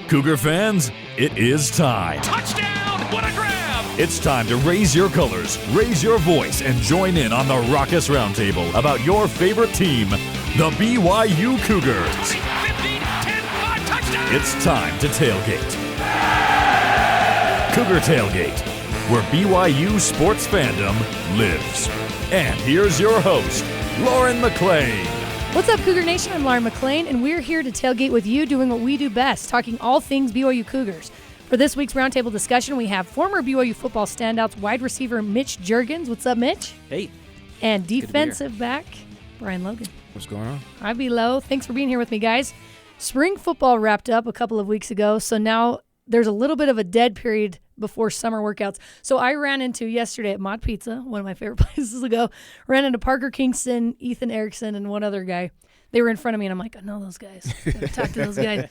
Cougar fans, it is time. Touchdown! What a grab! It's time to raise your colors, raise your voice, and join in on the Raucous Roundtable about your favorite team, the BYU Cougars. 20, 15, 10, 5, touchdown! It's time to tailgate. Cougar Tailgate, where BYU sports fandom lives. And here's your host, Lauren McClain. What's up, Cougar Nation? I'm Lauren McClain, and we're here to tailgate with you, doing what we do best, talking all things BYU Cougars. For this week's roundtable discussion, we have former BYU football standouts wide receiver Mitch Juergens. What's up, Mitch? Hey. And defensive back Brian Logan. What's going on? Hi, B-Lo. Thanks for being here with me, guys. Spring football wrapped up a couple of weeks ago, so now there's a little bit of a dead period before summer workouts. So I ran into yesterday at Mod Pizza, one of my favorite places to go, ran into Parker Kingston, Ethan Erickson, and one other guy. They were in front of me, and I'm like, I know those guys. Gotta talk to those guys.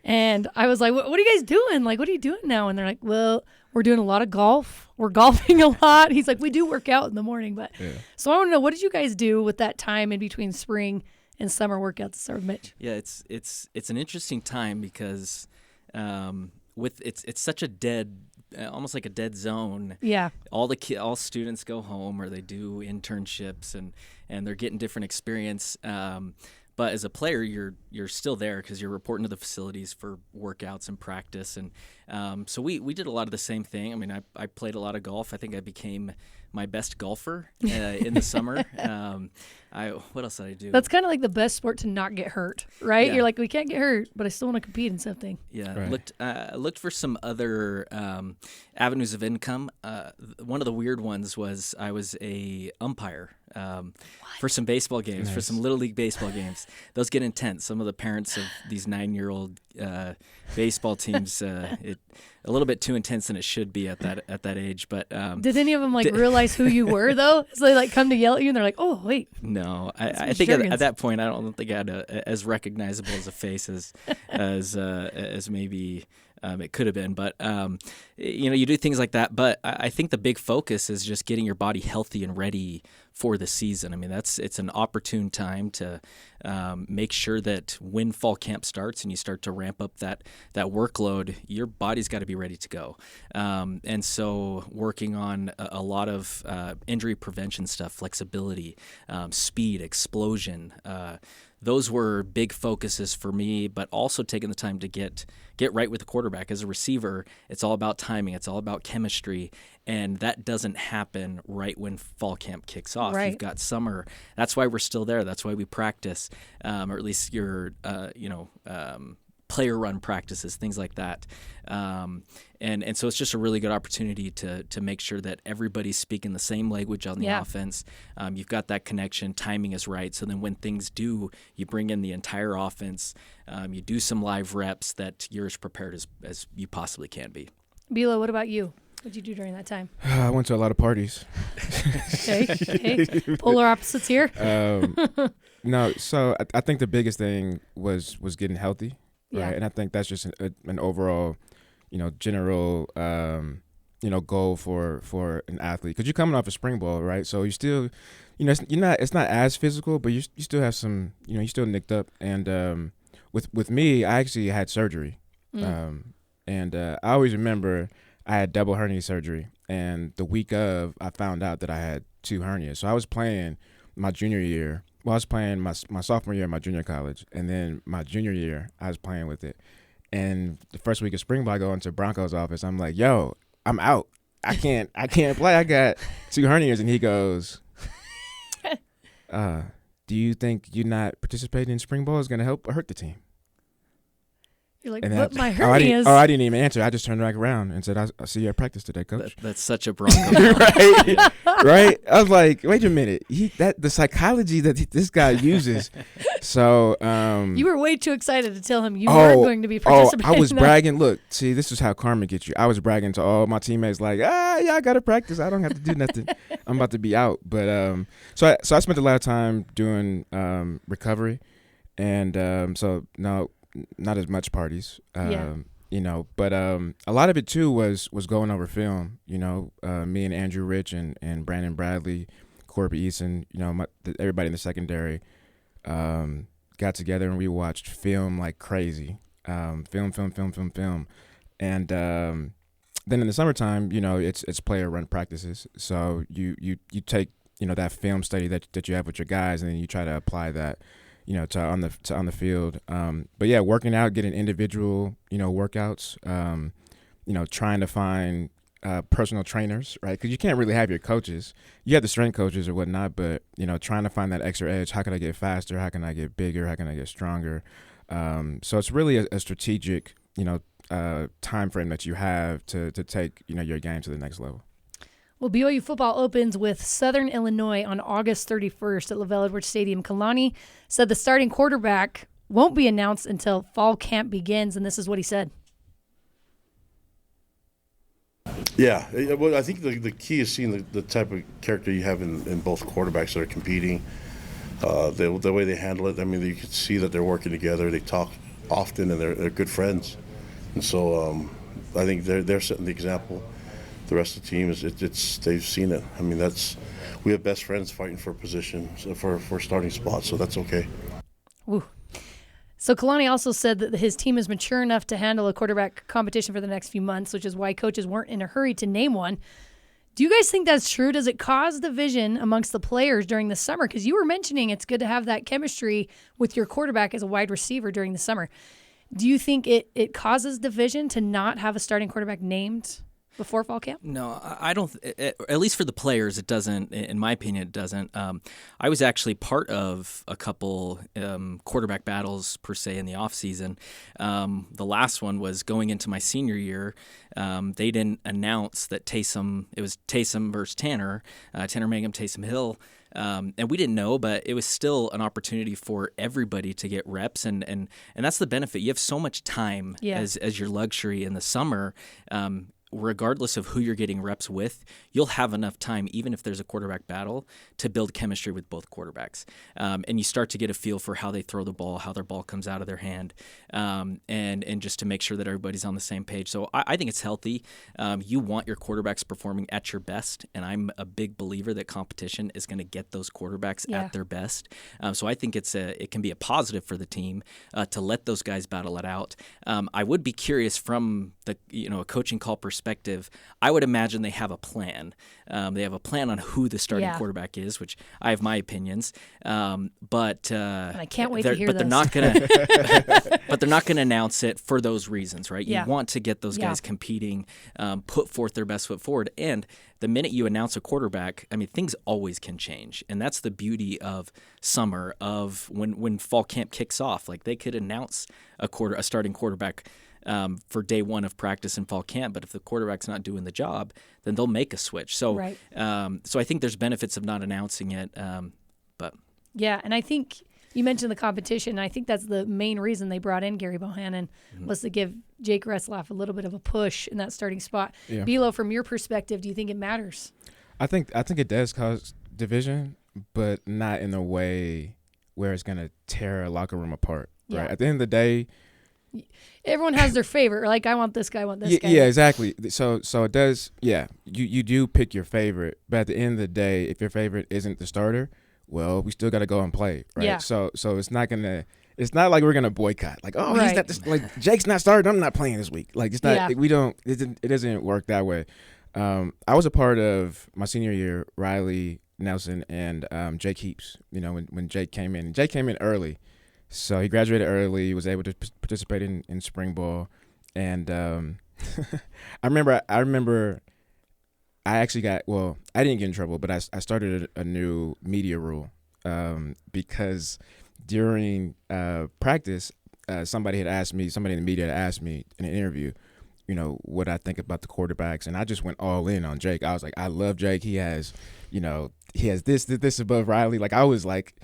And I was like, what are you guys doing? Like, what are you doing now? And they're like, well, we're doing a lot of golf. We're golfing a lot. He's like, we do work out in the morning. But So I want to know, what did you guys do with that time in between spring and summer workouts? Start with Mitch. Yeah, it's an interesting time because it's such a dead, almost like a dead zone. Yeah. All students go home or they do internships and they're getting different experience. But as a player, you're still there because you're reporting to the facilities for workouts and practice. And so we did a lot of the same thing. I mean, I played a lot of golf. I think I became my best golfer in the summer. What else did I do? That's kind of like the best sport to not get hurt, right? Yeah. You're like, we can't get hurt, but I still want to compete in something. Yeah, Right. looked for some other avenues of income. One of the weird ones was I was a umpire for some baseball games, for some Little League baseball games. Those get intense. Some of the parents of these 9-year-old baseball teams, a little bit too intense than it should be at that age. But did any of them realize who you were though? So they come to yell at you and they're like, "Oh, wait." No, I think at that point I don't think I had as recognizable as a face as maybe it could have been. But you do things like that. But I think the big focus is just getting your body healthy and ready for the season. I mean, it's an opportune time to make sure that when fall camp starts and you start to ramp up that workload, your body's got to be ready to go. And so working on a lot of injury prevention stuff, flexibility, speed, explosion, those were big focuses for me, but also taking the time to get right with the quarterback. As a receiver, it's all about timing. It's all about chemistry, and that doesn't happen right when fall camp kicks off. Right. You've got summer. That's why we're still there. That's why we practice, or at least your player run practices, things like that. And so it's just a really good opportunity to make sure that everybody's speaking the same language on the offense. You've got that connection, timing is right. So then when things do, you bring in the entire offense, you do some live reps that you're as prepared as you possibly can be. Bilo, what about you? What did you do during that time? I went to a lot of parties. Okay. Polar opposites here. No, so I think the biggest thing was getting healthy, right? Yeah. And I think that's just an overall, general, goal for an athlete. Because you're coming off a spring ball, right? So you still, it's not as physical, but you still have some, you still nicked up. And with me, I actually had surgery, and I always remember I had double hernia surgery, and the week of, I found out that I had 2 hernias. So I was playing my junior year. Well, I was playing my sophomore year in my junior college, and then my junior year, I was playing with it. And the first week of spring ball, I go into Bronco's office. I'm like, "Yo, I'm out. I can't play. I got 2 hernias." And he goes, "Do you think you not participating in spring ball is going to help or hurt the team?" You're like, And but then my hernias. I didn't even answer. I just turned back around and said, "I'll see you at practice today, coach." That's such a Bronco. Right? Right? I was like, wait a minute. The psychology that this guy uses. So you were way too excited to tell him you weren't going to be participating. I was bragging. Look, see, this is how karma gets you. I was bragging to all my teammates like, yeah, I got to practice. I don't have to do nothing. I'm about to be out. But so I spent a lot of time doing recovery. And so no, not as much parties. But a lot of it too was going over film. Me and Andrew Rich and Brandon Bradley, Corby Eason, everybody in the secondary got together and we watched film like crazy. film. And then in the summertime, it's player run practices. So you take, that film study that you have with your guys, and then you try to apply that, to on the field. But yeah, working out, getting individual, workouts, trying to find personal trainers, right? Because you can't really have your coaches. You have the strength coaches or whatnot, but, trying to find that extra edge. How can I get faster? How can I get bigger? How can I get stronger? So it's really a strategic, time frame that you have to take, your game to the next level. Well, BYU football opens with Southern Illinois on August 31st at LaVell Edwards Stadium. Kalani said the starting quarterback won't be announced until fall camp begins, and this is what he said. Yeah, well, I think the key is seeing the type of character you have in both quarterbacks that are competing, the way they handle it. I mean, you can see that they're working together. They talk often, and they're good friends. And so I think they're setting the example. The rest of the team they've seen it. I mean, we have best friends fighting for position, for starting spots, so that's okay. Ooh. So Kalani also said that his team is mature enough to handle a quarterback competition for the next few months, which is why coaches weren't in a hurry to name one. Do you guys think that's true? Does it cause division amongst the players during the summer? Because you were mentioning it's good to have that chemistry with your quarterback as a wide receiver during the summer. Do you think it causes division to not have a starting quarterback named before fall camp? No, I don't. At least for the players, it doesn't. In my opinion, it doesn't. I was actually part of a couple quarterback battles per se in the offseason. The last one was going into my senior year. They didn't announce that it was Taysom versus Tanner Mangum, Taysom Hill. And we didn't know, but it was still an opportunity for everybody to get reps, and that's the benefit. You have so much time as your luxury in the summer. Regardless of who you're getting reps with, you'll have enough time, even if there's a quarterback battle, to build chemistry with both quarterbacks. And you start to get a feel for how they throw the ball, how their ball comes out of their hand, and just to make sure that everybody's on the same page. So I think it's healthy. You want your quarterbacks performing at your best, and I'm a big believer that competition is going to get those quarterbacks at their best. So I think it can be a positive for the team to let those guys battle it out. I would be curious from a coaching call perspective. I would imagine they have a plan. They have a plan on who the starting quarterback is, which I have my opinions. But I can't wait to hear those. But they're not going to announce it for those reasons, right? You want to get those guys competing, put forth their best foot forward, and the minute you announce a quarterback, I mean, things always can change, and that's the beauty of summer, of when fall camp kicks off. Like, they could announce a starting quarterback for day one of practice in fall camp, but if the quarterback's not doing the job, then they'll make a switch. So, so I think there's benefits of not announcing it. Yeah, and I think you mentioned the competition. I think that's the main reason they brought in Gary Bohannon was to give Jake Retzlaff a little bit of a push in that starting spot. Yeah. Bilo, from your perspective, do you think it matters? I think it does cause division, but not in a way where it's going to tear a locker room apart. Yeah. Right? At the end of the day, everyone has their favorite. Like, I want this guy, I want this guy. Yeah, exactly. So it does. Yeah, you do pick your favorite, but at the end of the day, if your favorite isn't the starter, well, we still got to go and play, right? Yeah. So it's not like we're gonna boycott. Like, he's not like Jake's not starting, I'm not playing this week. Like, it's not. Yeah. It doesn't work that way. I was a part of my senior year, Riley Nelson and Jake Heaps. When Jake came in. Jake came in early. So he graduated early, was able to participate in spring ball, and I remember I actually I didn't get in trouble, but I started a new media rule because during practice, somebody in the media had asked me in an interview, what I think about the quarterbacks, and I just went all in on Jake. I was like, I love Jake. He has this above Riley. Like, I was like.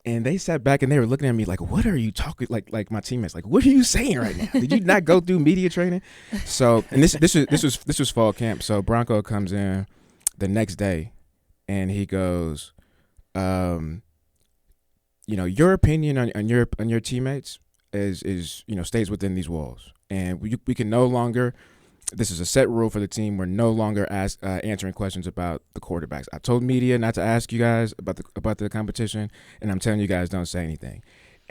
And they sat back and they were looking at me like, what are you talking, like my teammates, like, what are you saying right now? Did you not go through media training? So, and this was fall camp. So Bronco comes in the next day and he goes, your opinion on your teammates is stays within these walls. And we can no longer, this is a set rule for the team. We're no longer answering questions about the quarterbacks. I told media not to ask you guys about the competition, and I'm telling you guys, don't say anything.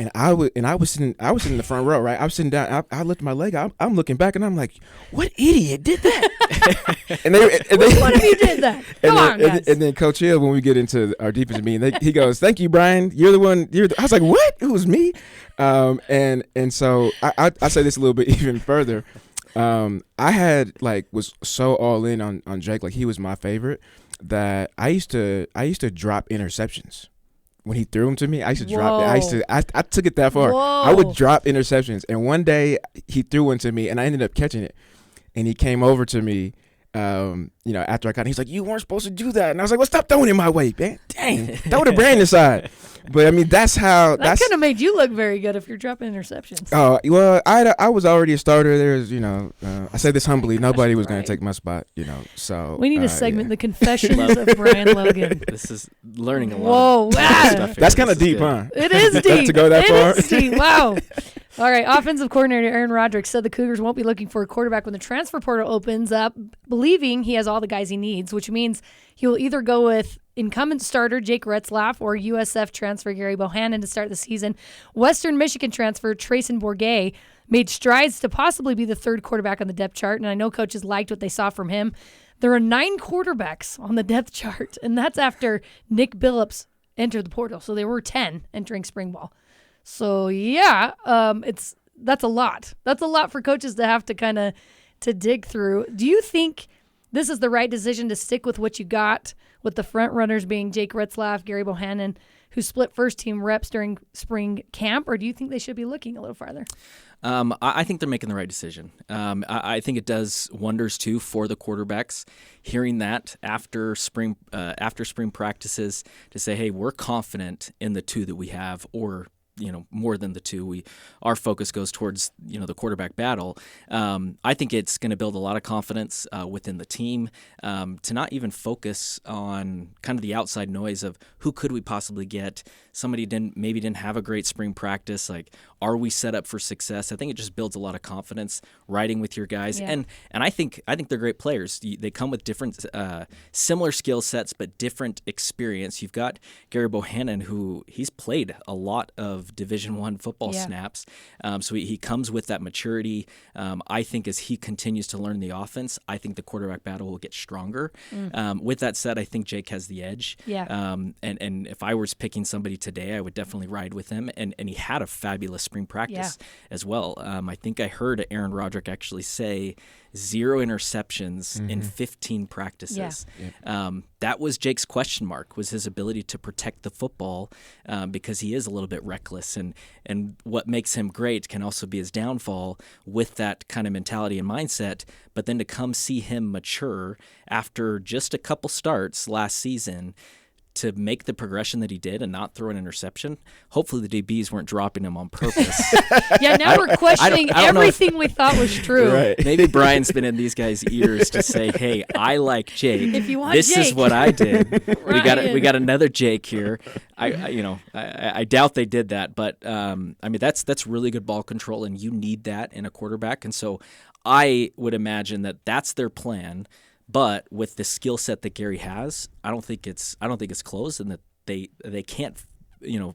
And I was sitting in the front row, right? I was sitting down. I lifted my leg. I'm looking back, and I'm like, "What idiot did that?" Which one of you did that? Come on, guys. And then Coach Hill, when we get into our defensive meeting, he goes, "Thank you, Brian. You're the one." I was like, "What? It was me." And so I say this a little bit even further. I was so all in on Jake, like he was my favorite, that I used to drop interceptions. When he threw them to me, I used to drop it. I took it that far. Whoa. I would drop interceptions. And one day he threw one to me and I ended up catching it. And he came over to me, after I caught it. He's like, "You weren't supposed to do that." And I was like, "Well, stop throwing it my way, man. Dang, throw the brand inside." But I mean, that's kind of made you look very good if you're dropping interceptions. Oh, well, I was already a starter. There's, I say this humbly, nobody was going to take my spot, so. We need a segment, The Confessions of Brian Logan. This is learning a lot. Whoa, of stuff here. That's kind of This is deep, good. huh? It is deep. To go that far? It is deep. Wow. All right, offensive coordinator Aaron Roderick said the Cougars won't be looking for a quarterback when the transfer portal opens up, believing he has all the guys he needs, which means he will either go with incumbent starter Jake Retzlaff or USF transfer Gary Bohannon to start the season. Western Michigan transfer Trayson Bourget made strides to possibly be the third quarterback on the depth chart, and I know coaches liked what they saw from him. There are 9 quarterbacks on the depth chart, and that's after Nick Billups entered the portal. So there were 10 entering spring ball. So yeah, that's a lot. That's a lot for coaches to have to dig through. Do you think this is the right decision to stick with what you got, with the front runners being Jake Retzlaff, Gary Bohannon, who split first team reps during spring camp, or do you think they should be looking a little farther? I think they're making the right decision. I think it does wonders too for the quarterbacks. Hearing that after spring practices to say, "Hey, we're confident in the 2 that we have," or more than the 2. Our focus goes towards the quarterback battle. I think it's going to build a lot of confidence within the team to not even focus on kind of the outside noise of who could we possibly get. Somebody didn't have a great spring practice. Like, are we set up for success? I think it just builds a lot of confidence riding with your guys. Yeah. And I think they're great players. They come with different similar skill sets but different experience. You've got Gary Bohannon, who he's played a lot of Division I football snaps. So he comes with that maturity. I think as he continues to learn the offense, I think the quarterback battle will get stronger. With that said, I think Jake has the edge. Yeah. And if I was picking somebody today, I would definitely ride with him. And he had a fabulous spring practice as well. I think I heard Aaron Roderick actually say 0 interceptions in 15 practices. Yeah. That was Jake's question mark, was his ability to protect the football because he is a little bit reckless. And what makes him great can also be his downfall with that kind of mentality and mindset. But then to come see him mature after just a couple starts last season, to make the progression that he did and not throw an interception, hopefully the DBs weren't dropping him on purpose. Yeah, now we're questioning everything we thought was true. Right. Maybe Brian's been in these guys' ears to say, "Hey, I like Jake. If you want this Jake. is what I did." Ryan. We got another Jake here. I doubt they did that, but that's really good ball control, and you need that in a quarterback. And so I would imagine that that's their plan. But with the skill set that Gary has, I don't think it's closed, and that they can't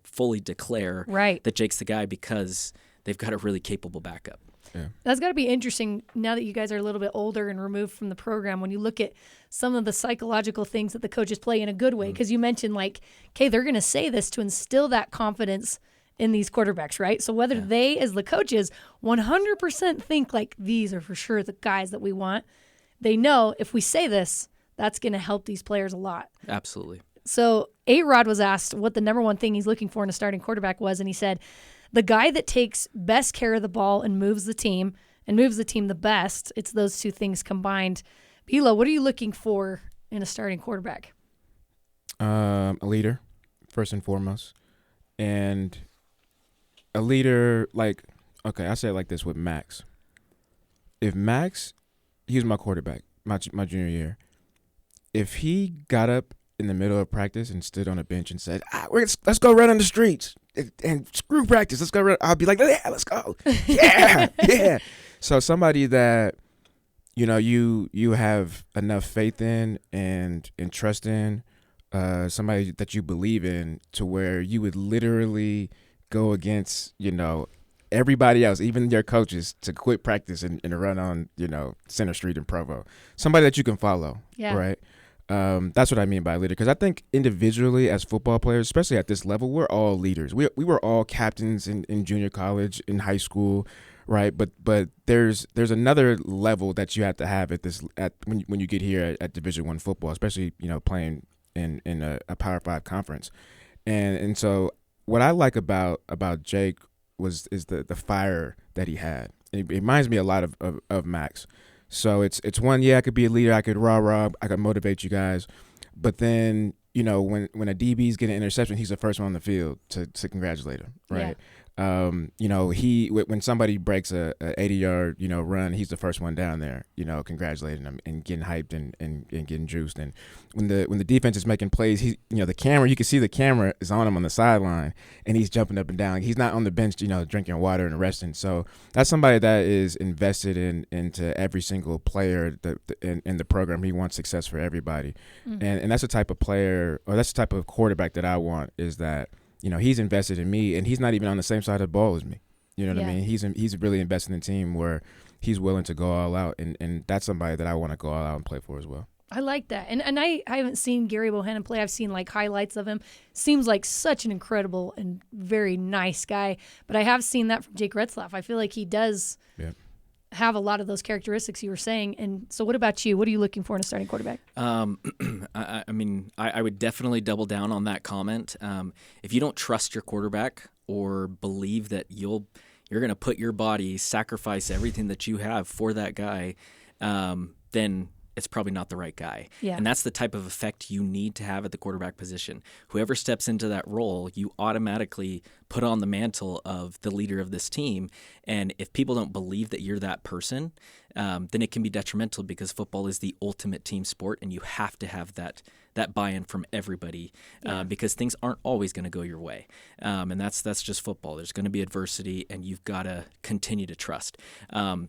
fully declare that Jake's the guy because they've got a really capable backup. Yeah. That's got to be interesting now that you guys are a little bit older and removed from the program, when you look at some of the psychological things that the coaches play in a good way. Because you mentioned they're going to say this to instill that confidence in these quarterbacks, right? So whether they, as the coaches, 100% think these are for sure the guys that we want, they know if we say this, that's going to help these players a lot. Absolutely. So A-Rod was asked what the number one thing he's looking for in a starting quarterback was, and he said, the guy that takes best care of the ball and moves the team the best. It's those 2 things combined. Bilo, what are you looking for in a starting quarterback? A leader, first and foremost. And a leader, I say it like this with Max. If Max... he was my quarterback my junior year. If he got up in the middle of practice and stood on a bench and said, let's go run on the streets and screw practice, let's go run, I'll be like, yeah, let's go. Yeah, yeah. So somebody that, you have enough faith in and trust in, somebody that you believe in, to where you would literally go against, everybody else, even their coaches, to quit practice and run on, Center Street in Provo. Somebody that you can follow, right? That's what I mean by leader, because I think individually as football players, especially at this level, we're all leaders. We were all captains in junior college, in high school, right? But there's another level that you have to have when you get here at Division I football, especially playing in a Power 5 conference, and so what I like about Jake is the fire that he had. It reminds me a lot of Max. So it's one, I could be a leader, I could rah, I could motivate you guys. But then, when a DB's getting an interception, he's the first one on the field to congratulate him, right? When somebody breaks a 80-yard, run, he's the first one down there, congratulating them and getting hyped and getting juiced. And when the defense is making plays, he, the camera, you can see the camera is on him on the sideline, and he's jumping up and down. He's not on the bench, drinking water and resting. So that's somebody that is invested into every single player in the program. He wants success for everybody, and that's the type of player, or that's the type of quarterback that I want, is that. He's invested in me, and he's not even on the same side of the ball as me. You know what I mean? He's really invested in a team where he's willing to go all out, and that's somebody that I want to go all out and play for as well. I like that. And I haven't seen Gary Bohannon play. I've seen highlights of him. Seems like such an incredible and very nice guy. But I have seen that from Jake Retzlaff. I feel like he does have a lot of those characteristics you were saying. And so what about you? What are you looking for in a starting quarterback? I would definitely double down on that comment. If you don't trust your quarterback or believe that you're going to put your body, sacrifice everything that you have for that guy, then it's probably not the right guy. Yeah. And that's the type of effect you need to have at the quarterback position. Whoever steps into that role, you automatically put on the mantle of the leader of this team. And if people don't believe that you're that person, then it can be detrimental, because football is the ultimate team sport, and you have to have that buy-in from everybody, because things aren't always going to go your way. And that's just football. There's going to be adversity, and you've got to continue to trust. On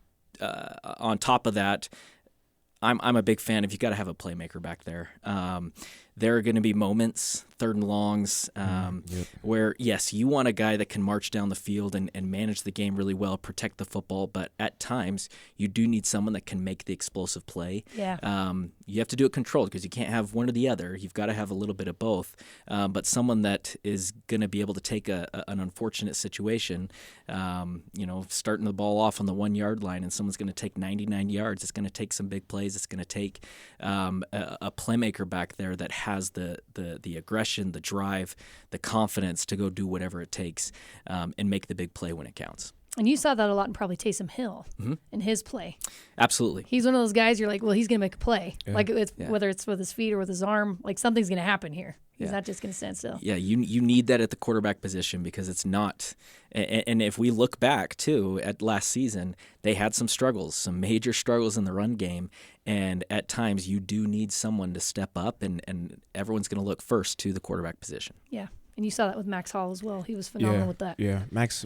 top of that, I'm a big fan of, you got to have a playmaker back there. There are going to be moments, 3rd and longs, where, yes, you want a guy that can march down the field and manage the game really well, protect the football, but at times you do need someone that can make the explosive play. Yeah. You have to do it controlled, because you can't have one or the other. You've got to have a little bit of both, but someone that is going to be able to take an unfortunate situation, starting the ball off on the 1-yard line, and someone's going to take 99 yards. It's going to take some big plays. It's going to take a playmaker back there that has the aggression, the drive, the confidence to go do whatever it takes and make the big play when it counts. And you saw that a lot in probably Taysom Hill in his play. Absolutely. He's one of those guys you're like, well, he's going to make a play. Yeah. Whether it's with his feet or with his arm, something's going to happen here. He's not just going to stand still. Yeah, you need that at the quarterback position, because it's not – and if we look back, too, at last season, they had some struggles, some major struggles in the run game, and at times you do need someone to step up, and everyone's going to look first to the quarterback position. Yeah, and you saw that with Max Hall as well. He was phenomenal with that. Yeah, Max.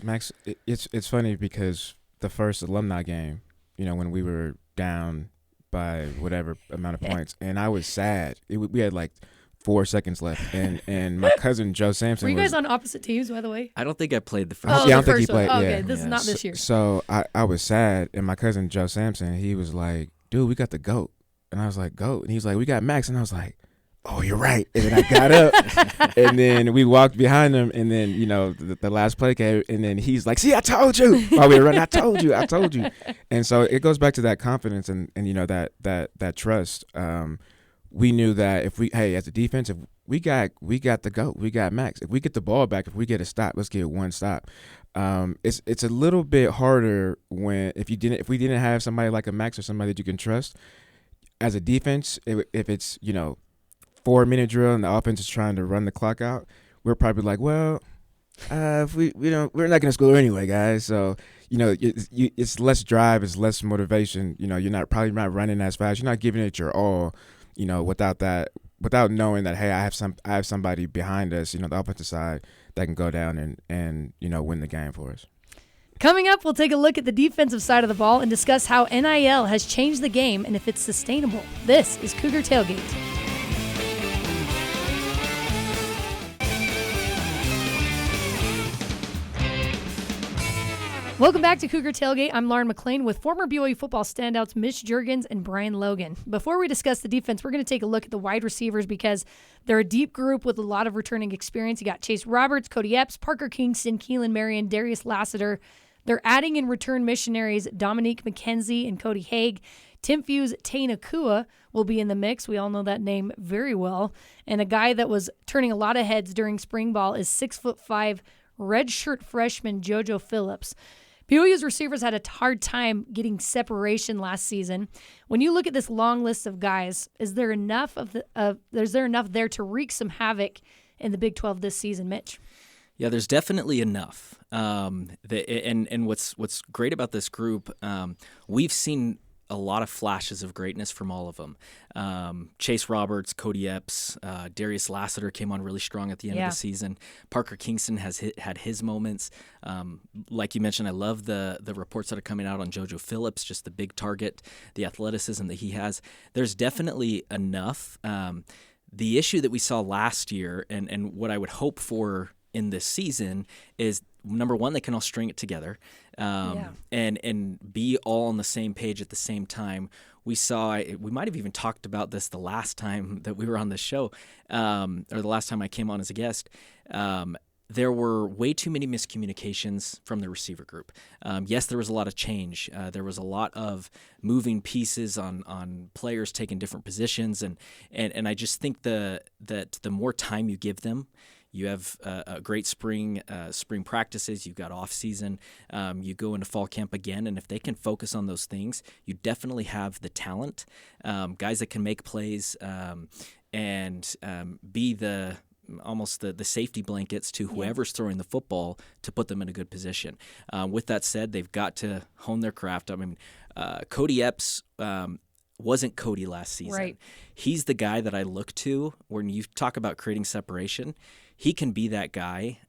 It's funny, because the first alumni game, when we were down by whatever amount of points, and I was sad. We had 4 seconds left, and my cousin Joe Sampson. Were you guys on opposite teams, by the way? I don't think I played the first. Oh, yeah, I the don't think he first one. played. Oh, yeah. okay, this is not this year. So I was sad, and my cousin Joe Sampson, he was like, "Dude, we got the GOAT," and I was like, "GOAT," and he was like, "We got Max," and I was like, "Oh, you're right." And then I got up, and then we walked behind him, and then the last play came, and then he's like, "See, I told you." While we were running, I told you. And so it goes back to that confidence and that trust. We knew that as a defense, if we got the GOAT, we got Max. If we get the ball back, if we get a stop, let's get one stop. It's a little bit harder if we didn't have somebody like a Max or somebody that you can trust. As a defense, if it's 4-minute drill and the offense is trying to run the clock out, we're probably like, well, if we're not going to score anyway, guys. So it's less drive, it's less motivation. You're probably not running as fast. You're not giving it your all. Without knowing that, hey, I have somebody behind us, the offensive side, that can go down and win the game for us. Coming up, we'll take a look at the defensive side of the ball and discuss how NIL has changed the game and if it's sustainable. This is Cougar Tailgate. Welcome back to Cougar Tailgate. I'm Lauren McClain with former BYU football standouts Mitch Juergens and Brian Logan. Before we discuss the defense, we're going to take a look at the wide receivers because they're a deep group with a lot of returning experience. You got Chase Roberts, Cody Epps, Parker Kingston, Keelan Marion, Darius Lassiter. They're adding in return missionaries Dominique McKenzie and Cody Haig. Tim Few's Tay Nakua will be in the mix. We all know that name very well. And a guy that was turning a lot of heads during spring ball is 6'5" redshirt freshman JoJo Phillips. BYU's receivers had a hard time getting separation last season. When you look at this long list of guys, is there enough there to wreak some havoc in the Big 12 this season, Mitch? Yeah, there's definitely enough. And what's great about this group, we've seen a lot of flashes of greatness from all of them. Chase Roberts, Cody Epps, Darius Lassiter came on really strong at the end of the season. Parker Kingston has had his moments. Like you mentioned, I love the reports that are coming out on JoJo Phillips, just the big target, the athleticism that he has. There's definitely enough. The issue that we saw last year and what I would hope for in this season is, number one, they can all string it together and be all on the same page at the same time. We might have even talked about this the last time that we were on the show, or the last time I came on as a guest. There were way too many miscommunications from the receiver group. Yes, there was a lot of change. There was a lot of moving pieces on players taking different positions, and I just think that the more time you give them, you have a great spring practices. You've got offseason. You go into fall camp again, and if they can focus on those things, you definitely have the talent, guys that can make plays and be almost the safety blankets to whoever's throwing the football to put them in a good position. With that said, they've got to hone their craft. I mean, Cody Epps wasn't Cody last season. Right. He's the guy that I look to when you talk about creating separation. He can be that guy.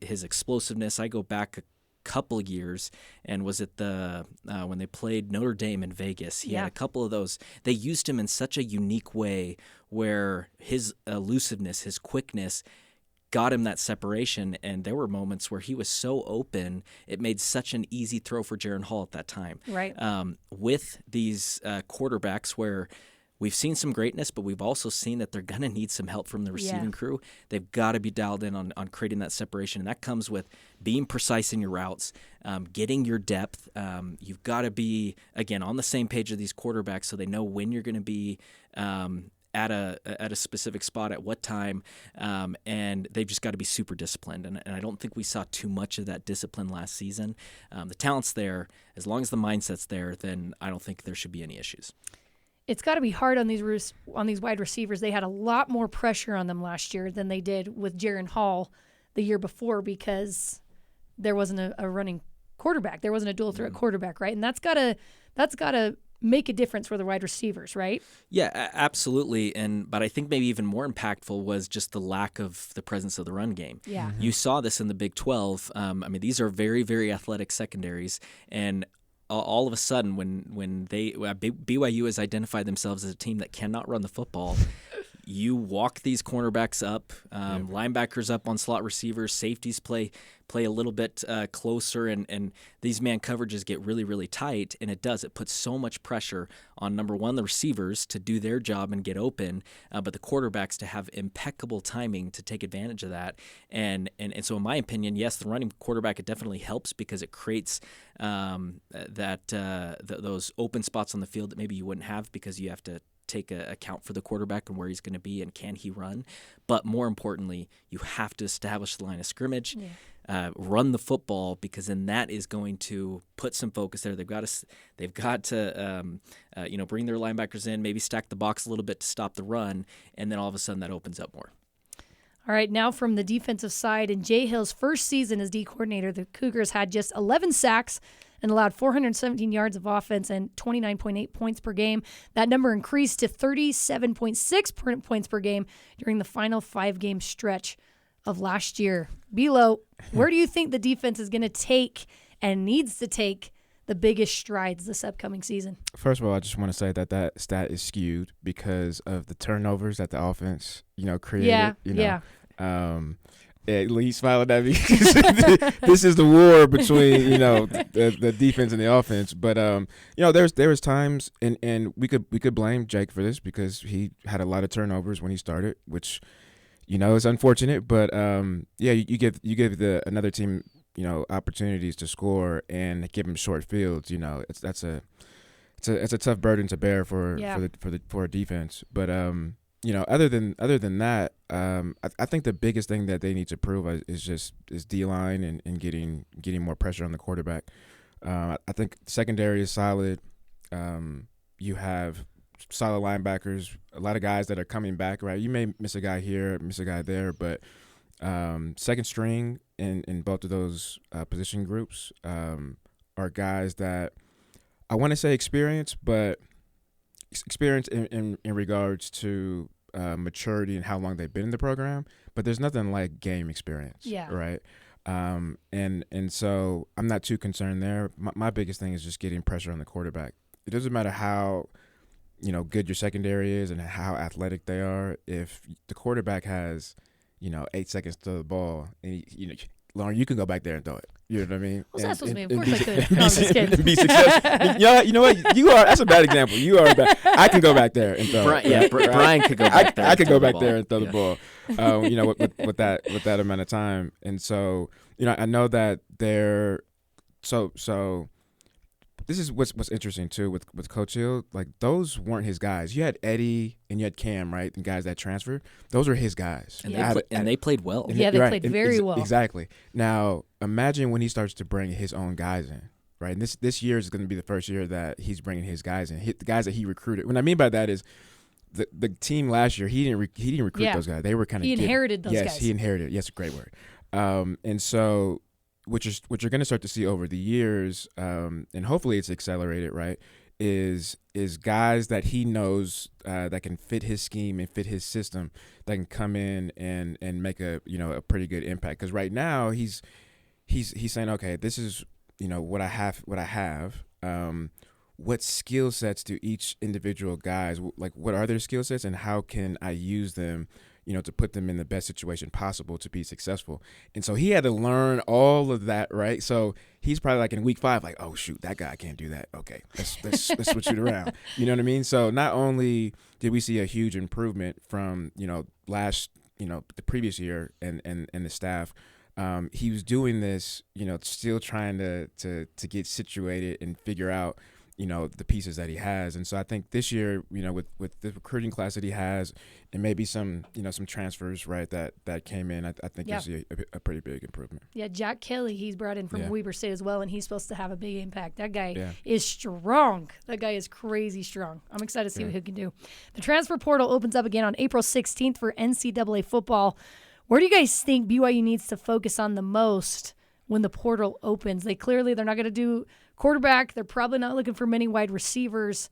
His explosiveness, I go back a couple of years and was at when they played Notre Dame in Vegas. He had a couple of those. They used him in such a unique way where his elusiveness, his quickness got him that separation, and there were moments where he was so open, it made such an easy throw for Jaron Hall at that time. Right. With these quarterbacks where we've seen some greatness, but we've also seen that they're going to need some help from the receiving crew. They've got to be dialed in on creating that separation, and that comes with being precise in your routes, getting your depth. You've got to be, again, on the same page of these quarterbacks so they know when you're going to be at a specific spot at what time, and they've just got to be super disciplined. And I don't think we saw too much of that discipline last season. The talent's there. As long as the mindset's there, then I don't think there should be any issues. It's got to be hard on these wide receivers. They had a lot more pressure on them last year than they did with Jaron Hall the year before because there wasn't a running quarterback. There wasn't a dual threat quarterback, right? And that's got to make a difference for the wide receivers, right? Yeah, absolutely. But I think maybe even more impactful was just the lack of the presence of the run game. Yeah. You saw this in the Big 12. I mean, these are very, very athletic secondaries, and all of a sudden, when BYU has identified themselves as a team that cannot run the football, you walk these cornerbacks up, linebackers up on slot receivers, safeties play a little bit closer, and these man coverages get really, really tight, and it puts so much pressure on, number one, the receivers to do their job and get open, but the quarterbacks to have impeccable timing to take advantage of that. And so in my opinion, yes, the running quarterback, it definitely helps because it creates those open spots on the field that maybe you wouldn't have because you have to take account for the quarterback and where he's going to be and can he run. But more importantly, you have to establish the line of scrimmage, run the football, because then that is going to put some focus there. They've got to bring their linebackers in, maybe stack the box a little bit to stop the run, and then all of a sudden that opens up more. All right, now from the defensive side, in Jay Hill's first season as D coordinator, the Cougars had just 11 sacks and allowed 417 yards of offense and 29.8 points per game. That number increased to 37.6 points per game during the final 5-game stretch of last year. Bilo, where do you think the defense is going to take and needs to take the biggest strides this upcoming season? First of all, I just want to say that stat is skewed because of the turnovers that the offense, created. Yeah, he's smiling at me. This is the war between the defense and the offense. But there was times, and we could blame Jake for this because he had a lot of turnovers when he started, which is unfortunate. But you give another team opportunities to score and give them short fields. It's a tough burden to bear for a defense. But other than that, I think the biggest thing that they need to prove is D-line and getting more pressure on the quarterback. I think secondary is solid. You have solid linebackers, a lot of guys that are coming back, right? You may miss a guy here, miss a guy there, but second string in both of those position groups are guys that I want to say experience, but experience in regards to maturity and how long they've been in the program, but there's nothing like game experience, right? And so I'm not too concerned there. My biggest thing is just getting pressure on the quarterback. It doesn't matter how good your secondary is and how athletic they are. If the quarterback has 8 seconds to the ball, and Lauren, you can go back there and throw it. You know what I mean? What's that supposed to mean? Of course I could. No, I'm just kidding. Be successful. You know what? You are. That's a bad example. You are bad. I can go back there and throw it. Brian could go back there. I could go back there and throw the ball. With that amount of time, and so I know that they're so. This is what's interesting too with Coach Hill. Like, those weren't his guys. You had Eddie and you had Cam, right? And guys that transferred. Those are his guys. And they played well. Yeah, they played very well. Exactly. Now imagine when he starts to bring his own guys in, right? And this year is going to be the first year that he's bringing his guys in. The guys that he recruited. What I mean by that is the team last year. He didn't recruit those guys. They were kind of inherited those guys. Yes, he inherited. Yes, great word. And so. What you're going to start to see over the years, and hopefully it's accelerated, right, is guys that he knows that can fit his scheme and fit his system, that can come in and make a pretty good impact. Because right now he's saying, okay, this is what I have. What skill sets do each individual guys, like, what are their skill sets, and how can I use them to put them in the best situation possible to be successful. And so he had to learn all of that, right? So he's probably like in week 5, like, oh shoot, that guy can't do that. Okay, let's switch it around. You know what I mean? So not only did we see a huge improvement from the previous year and the staff, he was doing this, still trying to get situated and figure out the pieces that he has. And so I think this year, with the recruiting class that he has, and maybe some transfers, right, that came in, I think you'll see a pretty big improvement. Yeah, Jack Kelly, he's brought in from Weber State as well, and he's supposed to have a big impact. That guy is strong. That guy is crazy strong. I'm excited to see what he can do. The transfer portal opens up again on April 16th for NCAA football. Where do you guys think BYU needs to focus on the most when the portal opens? They're not going to do quarterback. They're probably not looking for many wide receivers.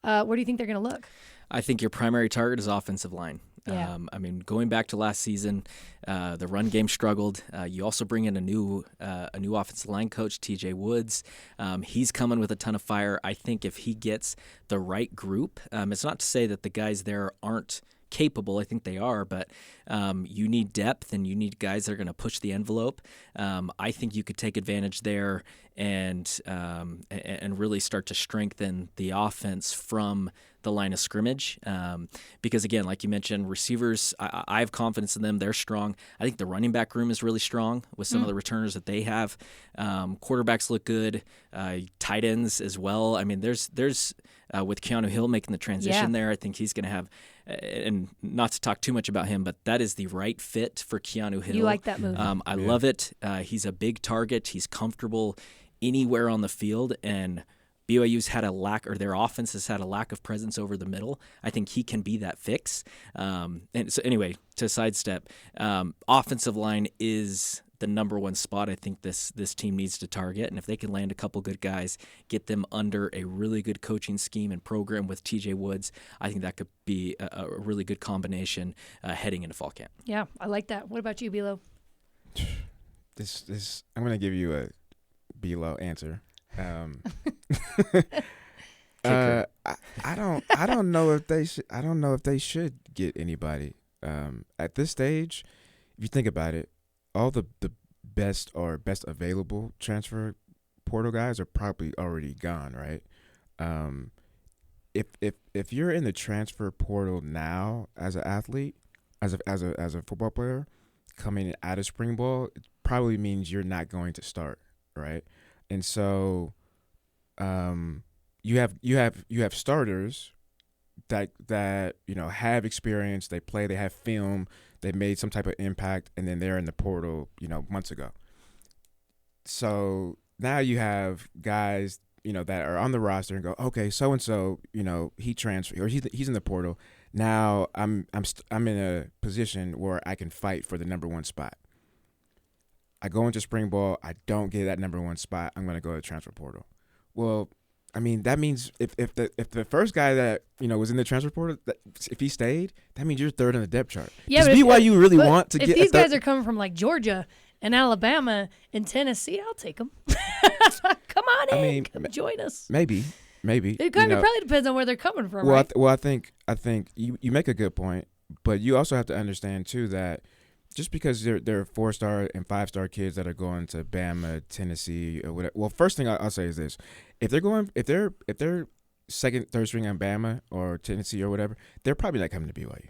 Where do you think they're going to look? I think your primary target is offensive line. Yeah. Going back to last season, the run game struggled. You also bring in a new offensive line coach, TJ Woods. He's coming with a ton of fire. I think if he gets the right group, it's not to say that the guys there aren't capable. I think they are, but you need depth and you need guys that are going to push the envelope. I think you could take advantage there and really start to strengthen the offense from the line of scrimmage. Because again, like you mentioned, receivers, I have confidence in them. They're strong. I think the running back room is really strong with some of the returners that they have. Quarterbacks look good. Tight ends as well. I mean, there's with Keanu Hill making the transition there, I think he's going to have, and not to talk too much about him, but that is the right fit for Keanu Hill. You like that move? I love it. He's a big target. He's comfortable anywhere on the field, and BYU's had a lack, or their offense has had a lack of presence over the middle. I think he can be that fix. And so anyway, to sidestep, offensive line is the number one spot I think this team needs to target. And if they can land a couple good guys, get them under a really good coaching scheme and program with TJ Woods, I think that could be a really good combination heading into fall camp. Yeah, I like that. What about you, Bilo? This I'm going to give you a Bilo answer. I don't know if they should get anybody at this stage. If you think about it, the best available transfer portal guys are probably already gone, right? If you're in the transfer portal now as an athlete, as a football player, coming out of spring ball, it probably means you're not going to start, right? And so, you have starters that have experience, they play, they have film, they made some type of impact, and then they're in the portal, months ago. So now you have guys, that are on the roster and go, okay, so and so, he transferred or he's in the portal. Now I'm in a position where I can fight for the number one spot. I go into spring ball, I don't get that number one spot, I'm going to go to the transfer portal. Well, I mean, that means if the first guy that was in the transfer portal, if he stayed, that means you're third on the depth chart. Yeah, does BYU really want to get? If these guys are coming from like Georgia and Alabama and Tennessee, I'll take them. Come on in, come join us. Maybe. It kind of probably depends on where they're coming from. Well, right? I think you make a good point, but you also have to understand too that just because they're 4-star and 5-star kids that are going to Bama, Tennessee, or whatever. Well, first thing I'll say is this: if they're second, third string on Bama or Tennessee or whatever, they're probably not coming to BYU.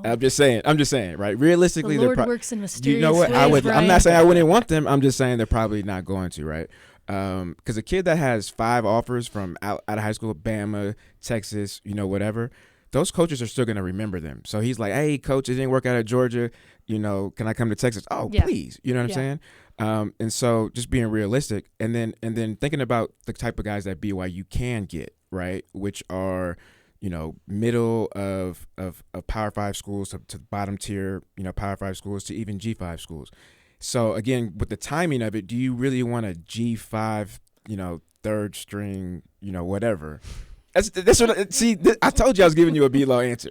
I'm just saying, right? Realistically, the Lord works in mysterious you know what? ways, I'm not saying I wouldn't want them. I'm just saying they're probably not going to, right? Because a kid that has 5 offers from out of high school, Bama, Texas, whatever, those coaches are still going to remember them. So he's like, hey, coach, it didn't work out at Georgia. Can I come to Texas? Oh, yeah. Please. You know what I'm saying? And so just being realistic and then thinking about the type of guys that BYU can get, right, which are, middle of Power 5 schools to bottom tier, Power 5 schools to even G5 schools. So, again, with the timing of it, do you really want a G5, third string, whatever? That's what. See, I told you I was giving you a B-low answer.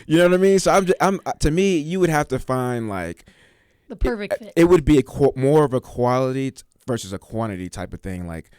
You know what I mean? So I'm to me, you would have to find like the perfect fit. It would be more of a quality versus a quantity type of thing. Like,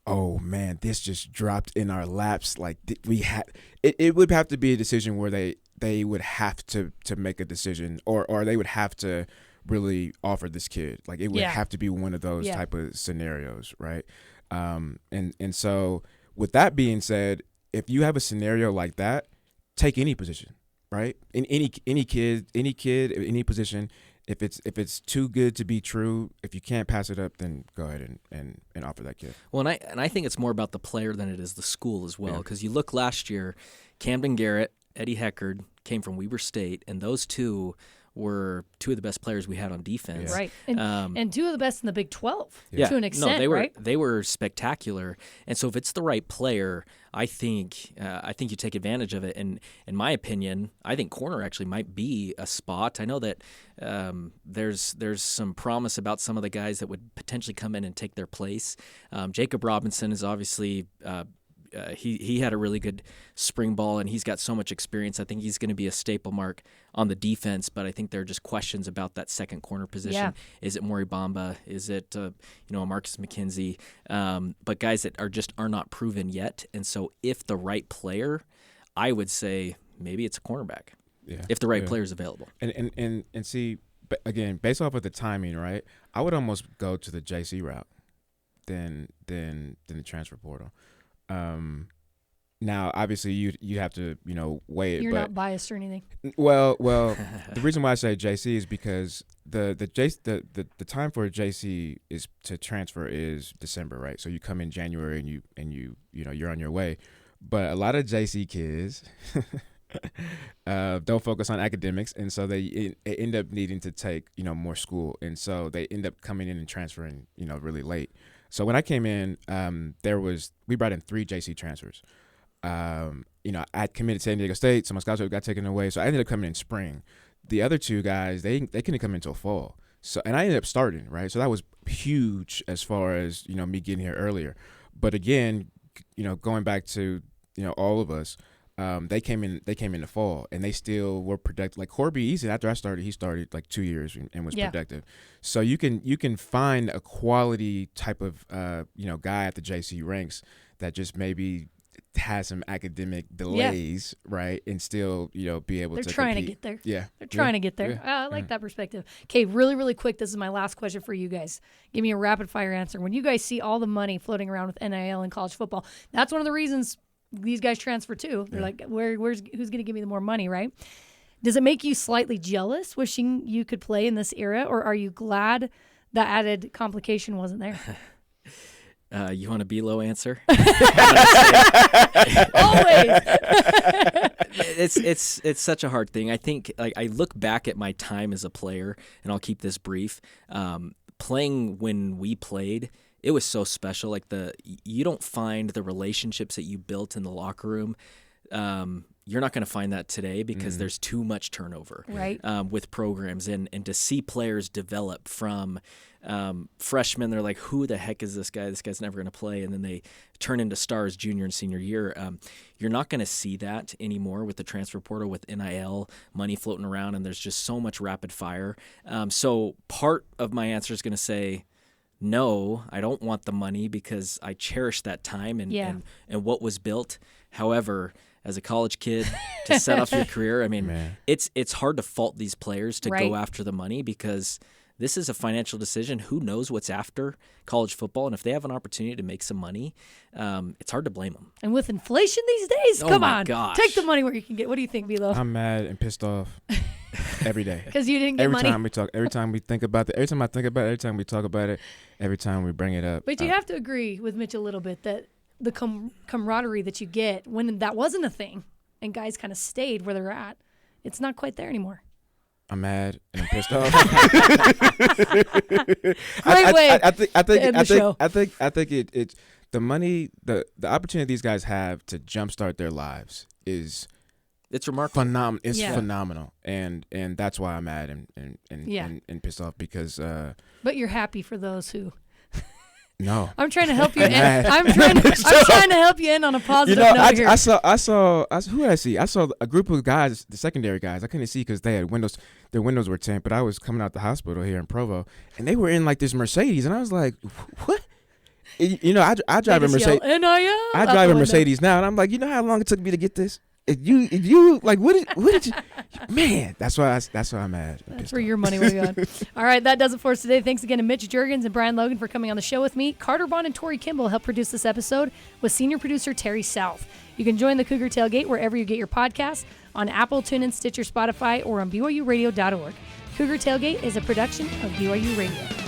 oh man, this just dropped in our laps. Like we had. It would have to be a decision where they would have to make a decision, or they would have to really offer this kid. Like it would have to be one of those type of scenarios, right? And so. With that being said, if you have a scenario like that, take any position, right? In any kid, any position. If it's too good to be true, if you can't pass it up, then go ahead and offer that kid. Well, and I think it's more about the player than it is the school as well. Because you look last year, Camden Garrett, Eddie Heckard came from Weber State, and those two were two of the best players we had on defense. Right. And two of the best in the Big 12 to an extent, they were spectacular. And so if it's the right player, I think you take advantage of it. And in my opinion, I think corner actually might be a spot. I know that there's some promise about some of the guys that would potentially come in and take their place. Jacob Robinson is obviously he had a really good spring ball, and he's got so much experience. I think he's going to be a staple mark on the defense, but I think there are just questions about that second corner position. Yeah. Is it Maury Bamba? Is it Marcus McKenzie? But guys that are not proven yet. And so if the right player, I would say maybe it's a cornerback. Yeah. If the right player is available. And see, again, based off of the timing, right? I would almost go to the JC route than the transfer portal. Now, obviously, you have to weigh it. You're not biased or anything. Well, the reason why I say JC is because the time for a JC is to transfer is December, right? So you come in January and you're on your way. But a lot of JC kids don't focus on academics, and so they end up needing to take more school, and so they end up coming in and transferring really late. So when I came in, we brought in 3 JC transfers. I committed to San Diego State, so my scholarship got taken away. So I ended up coming in spring. The other 2 guys, they couldn't come in until fall. So and I ended up starting, right? So that was huge as far as me getting here earlier. But again, going back to all of us, they came in the fall, and they still were productive. Like Corby Eason, after I started, he started like 2 years and was productive. So you can find a quality type of guy at the JC ranks that just maybe have some academic delays, right, and still, be able to They're trying compete. to get there. Yeah. They're trying to get there. Yeah. I like that perspective. Okay, really, really quick. This is my last question for you guys. Give me a rapid fire answer. When you guys see all the money floating around with NIL and college football, that's one of the reasons these guys transfer too. They're like, who's going to give me the more money, right? Does it make you slightly jealous, wishing you could play in this era, or are you glad that added complication wasn't there? You want a B-low answer? Always. It's such a hard thing. I think I look back at my time as a player, and I'll keep this brief. Playing when we played, it was so special. You don't find the relationships that you built in the locker room. You're not going to find that today because there's too much turnover with programs. And to see players develop from freshmen, they're like, who the heck is this guy? This guy's never going to play. And then they turn into stars junior and senior year. You're not going to see that anymore with the transfer portal, with NIL, money floating around, and there's just so much rapid fire. So part of my answer is going to say, no, I don't want the money because I cherish that time and what was built. However, as a college kid, to set off your career, I mean, it's hard to fault these players to go after the money because this is a financial decision. Who knows what's after college football? And if they have an opportunity to make some money, it's hard to blame them. And with inflation these days, come on. Gosh. Take the money where you can get. What do you think, Bilo? I'm mad and pissed off every day. Because you didn't get money? Every time we think about it, every time I think about it, every time we talk about it, every time we bring it up. But you have to agree with Mitch a little bit that the camaraderie that you get when that wasn't a thing and guys kind of stayed where they're at, it's not quite there anymore. I'm mad and I'm pissed off. Great way. I think to end the show. it's the money, the opportunity these guys have to jumpstart their lives is remarkable. Phenomenal. It's phenomenal, and that's why I'm mad and pissed off because. But you're happy for those who. No, I'm trying to help you. I'm trying to help you in on a positive note here. I saw. Who did I see? I saw a group of guys, the secondary guys. I couldn't see because they had windows. Their windows were tinted. But I was coming out the hospital here in Provo, and they were in like this Mercedes, and I was like, "What?" I drive a Mercedes. NIL. I drive a Mercedes now, and I'm like, you know how long it took me to get this? You like what did you? Man, that's why I'm mad. That's where your money would have gone. All right, that does it for us today. Thanks again to Mitch Juergens and Brian Logan for coming on the show with me. Carter Bond and Tori Kimball helped produce this episode with senior producer Terry South. You can join the Cougar Tailgate wherever you get your podcasts, on Apple, TuneIn, Stitcher, Spotify, or on BYURadio.org. Cougar Tailgate is a production of BYU Radio.